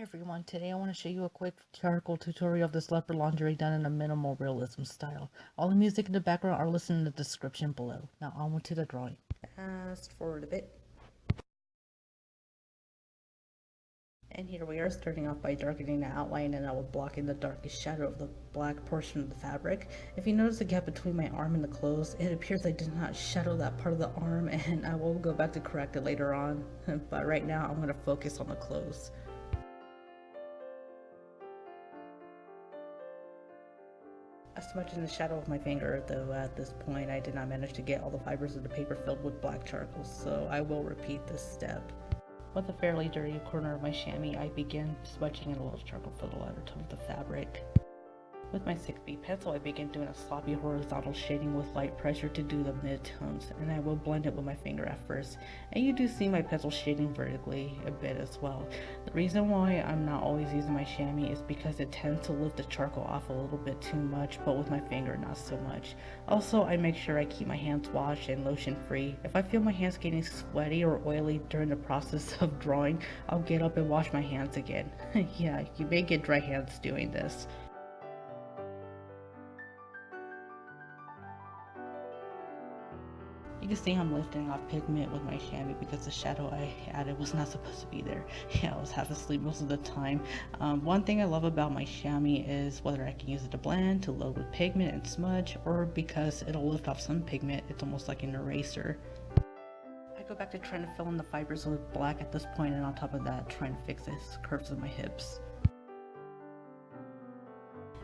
everyone, today I want to show you a quick charcoal tutorial of this leopard lingerie done in a minimal realism style. All the music in the background are listed in the description below. Now onward to the drawing. Fast forward a bit. And here we are, starting off by darkening the outline, and I will block in the darkest shadow of the black portion of the fabric. If you notice the gap between my arm and the clothes, it appears I did not shadow that part of the arm, and I will go back to correct it later on. But right now I'm going to focus on the clothes. I smudged in the shadow of my finger, though at this point I did not manage to get all the fibers of the paper filled with black charcoal, so I will repeat this step. With a fairly dirty corner of my chamois, I begin smudging in a little charcoal for the lighter tone of the fabric. With my 6B pencil, I begin doing a sloppy horizontal shading with light pressure to do the mid-tones, and I will blend it with my finger at first. And you do see my pencil shading vertically a bit as well. The reason why I'm not always using my chamois is because it tends to lift the charcoal off a little bit too much, but with my finger not so much. Also, I make sure I keep my hands washed and lotion free. If I feel my hands getting sweaty or oily during the process of drawing, I'll get up and wash my hands again. Yeah, you may get dry hands doing this. You can see I'm lifting off pigment with my chamois because the shadow I added was not supposed to be there. Yeah, I was half asleep most of the time. One thing I love about my chamois is whether I can use it to blend, to load with pigment and smudge, or because it'll lift off some pigment, it's almost like an eraser. I go back to trying to fill in the fibers with black at this point, and on top of that, trying to fix the curves of my hips.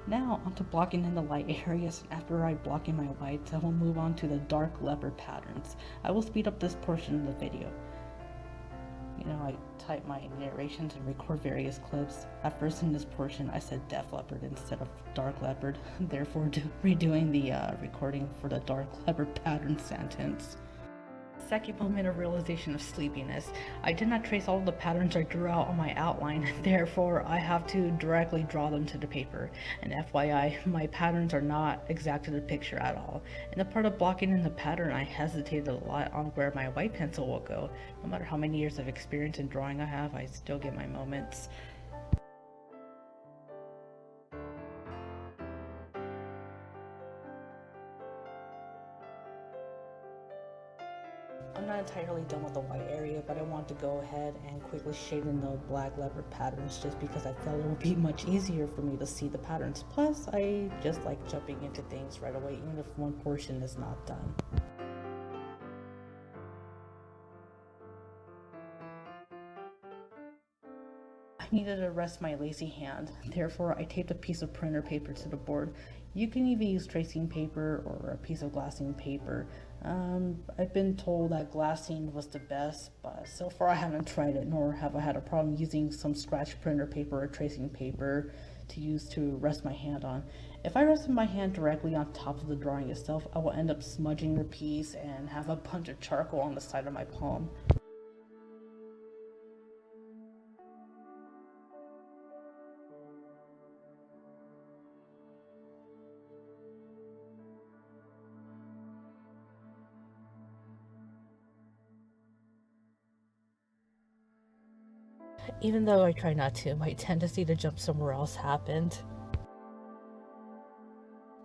Now onto blocking in the light areas, and after I block in my whites, I will move on to the dark leopard patterns. I will speed up this portion of the video. I type my narrations and record various clips. At first in this portion I said deaf leopard instead of dark leopard, therefore redoing the recording for the dark leopard pattern sentence. Second moment of realization of sleepiness. I did not trace all of the patterns I drew out on my outline, therefore I have to directly draw them to the paper. And FYI, my patterns are not exact to the picture at all. In the part of blocking in the pattern, I hesitated a lot on where my white pencil will go. No matter how many years of experience in drawing I have, I still get my moments. I'm not entirely done with the white area, but I want to go ahead and quickly shade in the black leopard patterns just because I felt it would be much easier for me to see the patterns. Plus, I just like jumping into things right away, even if one portion is not done. I needed to rest my lazy hand, therefore I taped a piece of printer paper to the board. You can even use tracing paper or a piece of glassine paper. I've been told that glassine was the best, but so far I haven't tried it, nor have I had a problem using some scratch printer paper or tracing paper to use to rest my hand on. If I rested my hand directly on top of the drawing itself, I will end up smudging the piece and have a bunch of charcoal on the side of my palm. Even though I try not to, my tendency to jump somewhere else happened.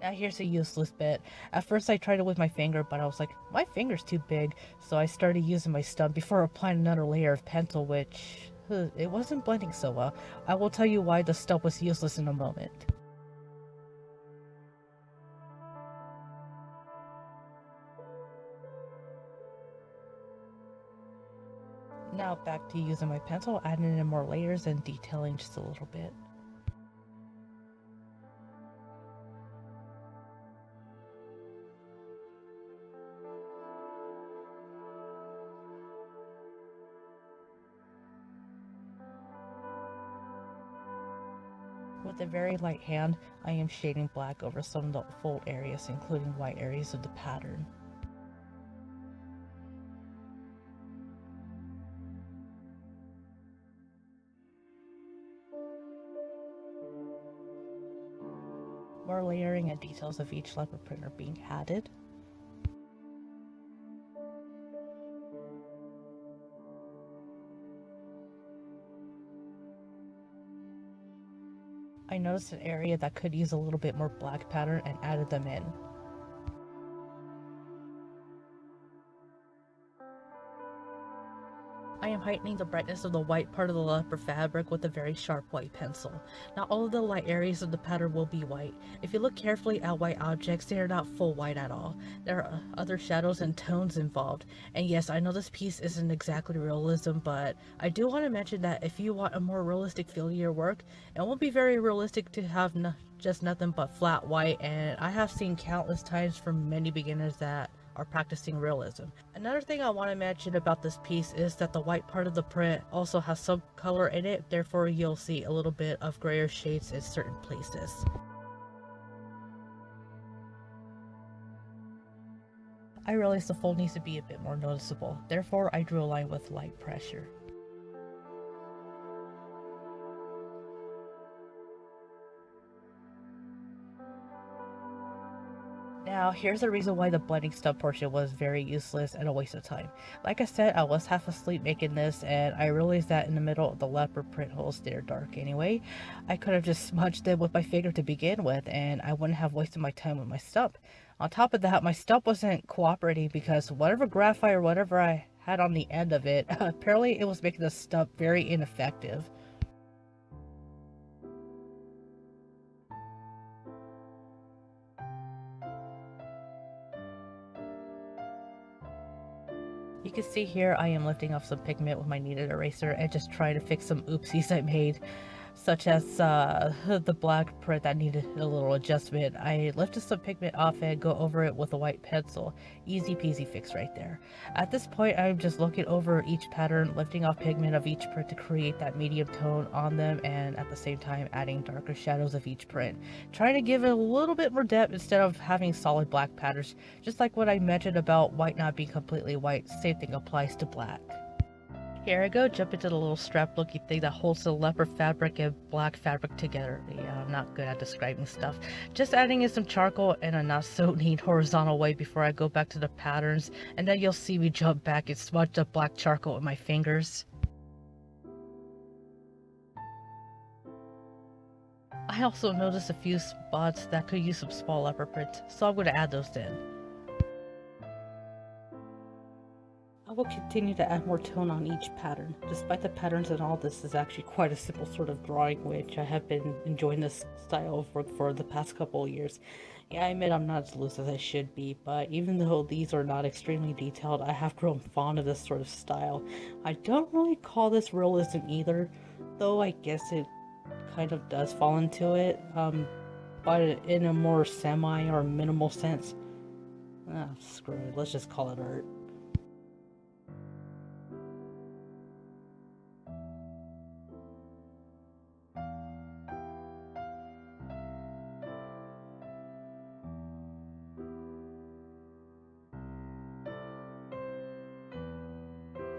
Now here's a useless bit. At first I tried it with my finger, but I was like, my finger's too big, so I started using my stump before applying another layer of pencil, which it wasn't blending so well. I will tell you why the stump was useless in a moment. Now back to using my pencil, adding in more layers and detailing just a little bit. With a very light hand, I am shading black over some of the fold areas, including white areas of the pattern. More layering and details of each leopard print are being added. I noticed an area that could use a little bit more black pattern and added them in. I am heightening the brightness of the white part of the leopard fabric with a very sharp white pencil. Not all of the light areas of the pattern will be white. If you look carefully at white objects, they are not full white at all. There are other shadows and tones involved. And yes, I know this piece isn't exactly realism, but I do want to mention that if you want a more realistic feel to your work, it won't be very realistic to have just nothing but flat white, and I have seen countless times from many beginners that are practicing realism. Another thing I want to mention about this piece is that the white part of the print also has some color in it, therefore you'll see a little bit of grayer shades in certain places. I realized the fold needs to be a bit more noticeable, therefore I drew a line with light pressure. Now, here's the reason why the blending stump portion was very useless and a waste of time. Like I said, I was half asleep making this, and I realized that in the middle of the leopard print holes, they're dark anyway. I could have just smudged them with my finger to begin with, and I wouldn't have wasted my time with my stump. On top of that, my stump wasn't cooperating because whatever graphite or whatever I had on the end of it, apparently it was making the stump very ineffective. You can see here I am lifting off some pigment with my kneaded eraser and just trying to fix some oopsies I made, such as the black print that needed a little adjustment. I lifted some pigment off and go over it with a white pencil. Easy peasy fix right there. At this point, I'm just looking over each pattern, lifting off pigment of each print to create that medium tone on them, and at the same time adding darker shadows of each print. Trying to give it a little bit more depth instead of having solid black patterns. Just like what I mentioned about white not being completely white, same thing applies to black. Here I go, jump into the little strap looking thing that holds the leopard fabric and black fabric together. Yeah, I'm not good at describing stuff. Just adding in some charcoal in a not so neat horizontal way before I go back to the patterns, and then you'll see me jump back and smudge the black charcoal with my fingers. I also noticed a few spots that could use some small leopard print, so I'm going to add those in. I will continue to add more tone on each pattern. Despite the patterns and all, this is actually quite a simple sort of drawing, which I have been enjoying this style of work for the past couple of years. Yeah, I admit I'm not as loose as I should be, but even though these are not extremely detailed, I have grown fond of this sort of style. I don't really call this realism either, though I guess it kind of does fall into it, but in a more semi or minimal sense. Screw it, let's just call it art.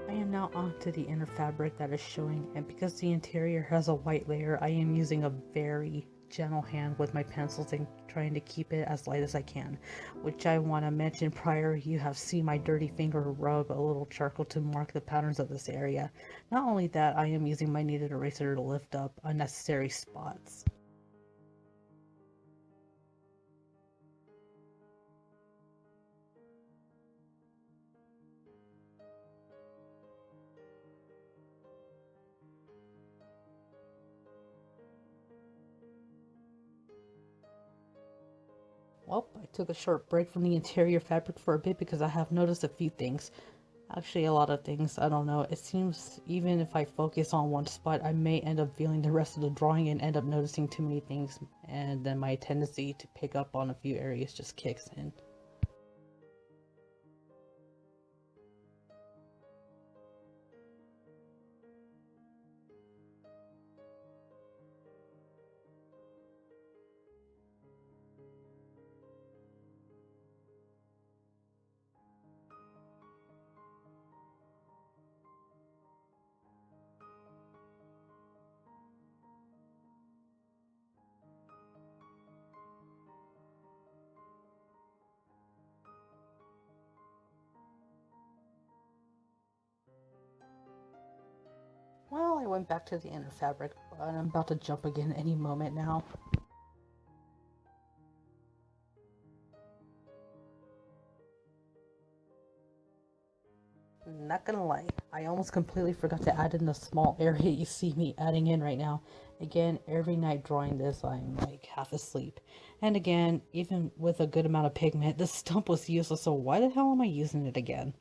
I am now onto the inner fabric that is showing, and because the interior has a white layer, I am using a very gentle hand with my pencils and trying to keep it as light as I can, which I want to mention prior, you have seen my dirty finger rub a little charcoal to mark the patterns of this area. Not only that, I am using my kneaded eraser to lift up unnecessary spots. Well, I took a short break from the interior fabric for a bit because I have noticed a few things. Actually, a lot of things. I don't know. It seems even if I focus on one spot, I may end up feeling the rest of the drawing and end up noticing too many things, and then my tendency to pick up on a few areas just kicks in. Well, I went back to the inner fabric, And I'm about to jump again any moment now. Not gonna lie, I almost completely forgot to add in the small area you see me adding in right now. Again, every night drawing this, I'm like half asleep. And again, even with a good amount of pigment, this stump was useless, so why the hell am I using it again?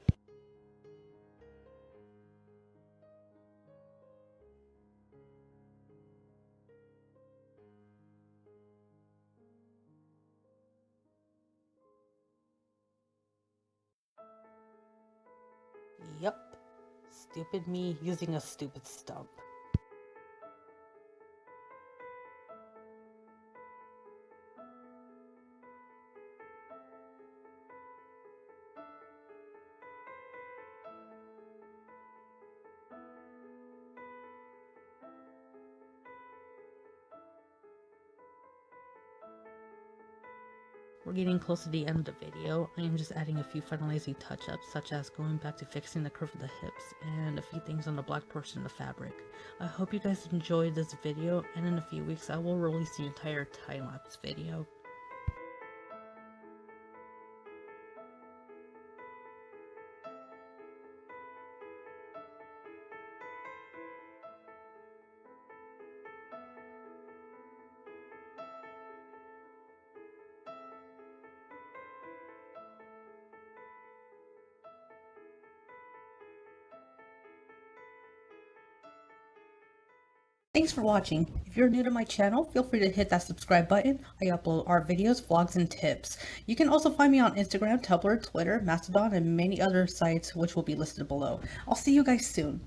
Yup. Stupid me using a stupid stump. We're getting close to the end of the video. I am just adding a few finalizing touch-ups, such as going back to fixing the curve of the hips and a few things on the black portion of the fabric. I hope you guys enjoyed this video, and in a few weeks I will release the entire time-lapse video. Thanks for watching. If you're new to my channel, feel free to hit that subscribe button. I upload art videos, vlogs, and tips. You can also find me on Instagram, Tumblr, Twitter, Mastodon, and many other sites which will be listed below. I'll see you guys soon.